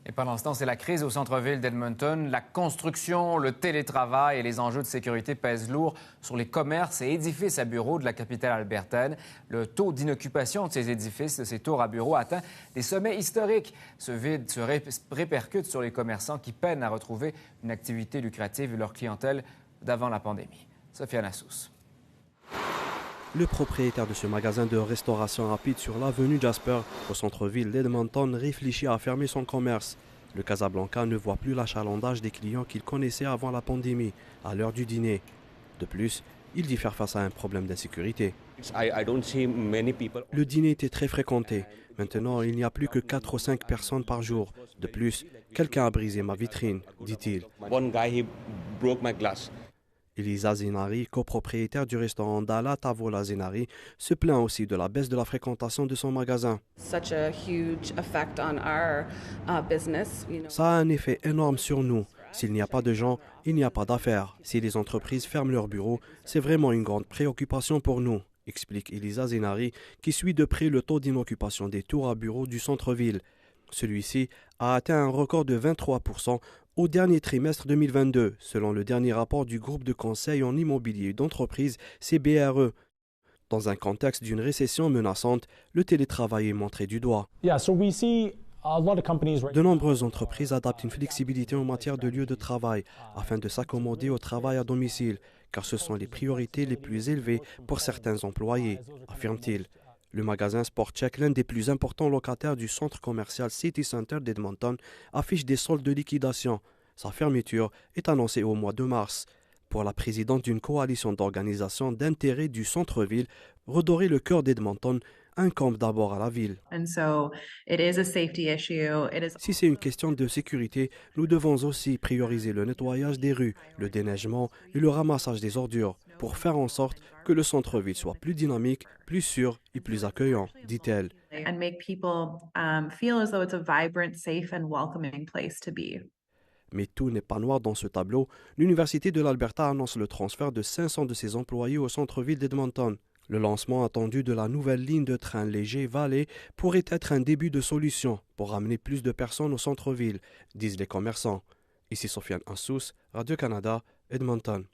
Et pendant ce temps, c'est la crise au centre-ville d'Edmonton. La construction, le télétravail et les enjeux de sécurité pèsent lourd sur les commerces et édifices à bureaux de la capitale albertaine. Le taux d'inoccupation de ces édifices, de ces tours à bureaux, atteint des sommets historiques. Ce vide se répercute sur les commerçants qui peinent à retrouver une activité lucrative et leur clientèle d'avant la pandémie. Sophia Nassous. Le propriétaire de ce magasin de restauration rapide sur l'avenue Jasper, au centre-ville d'Edmonton, réfléchit à fermer son commerce. Le Casablanca ne voit plus l'achalandage des clients qu'il connaissait avant la pandémie, à l'heure du dîner. De plus, il dit faire face à un problème d'insécurité. Le dîner était très fréquenté. Maintenant, il n'y a plus que 4 ou 5 personnes par jour. De plus, quelqu'un a brisé ma vitrine, dit-il. Elisa Zenari, copropriétaire du restaurant Dala Tavola Zenari, se plaint aussi de la baisse de la fréquentation de son magasin. Ça a un effet énorme sur nous. S'il n'y a pas de gens, il n'y a pas d'affaires. Si les entreprises ferment leurs bureaux, c'est vraiment une grande préoccupation pour nous, explique Elisa Zenari, qui suit de près le taux d'inoccupation des tours à bureaux du centre-ville. Celui-ci a atteint un record de 23% au dernier trimestre 2022, selon le dernier rapport du groupe de conseil en immobilier d'entreprise CBRE. Dans un contexte d'une récession menaçante, le télétravail est montré du doigt. De nombreuses entreprises adaptent une flexibilité en matière de lieu de travail afin de s'accommoder au travail à domicile, car ce sont les priorités les plus élevées pour certains employés, affirme-t-il. Le magasin SportCheck, l'un des plus importants locataires du centre commercial City Center d'Edmonton, affiche des soldes de liquidation. Sa fermeture est annoncée au mois de mars. Pour la présidente d'une coalition d'organisations d'intérêt du centre-ville, redorer le cœur d'Edmonton incombe d'abord à la ville. Si c'est une question de sécurité, nous devons aussi prioriser le nettoyage des rues, le déneigement et le ramassage des ordures pour faire en sorte que le centre-ville soit plus dynamique, plus sûr et plus accueillant, dit-elle. Mais tout n'est pas noir dans ce tableau. L'Université de l'Alberta annonce le transfert de 500 de ses employés au centre-ville d'Edmonton. Le lancement attendu de la nouvelle ligne de train léger Valley pourrait être un début de solution pour ramener plus de personnes au centre-ville, disent les commerçants. Ici Sofiane Assous, Radio-Canada, Edmonton.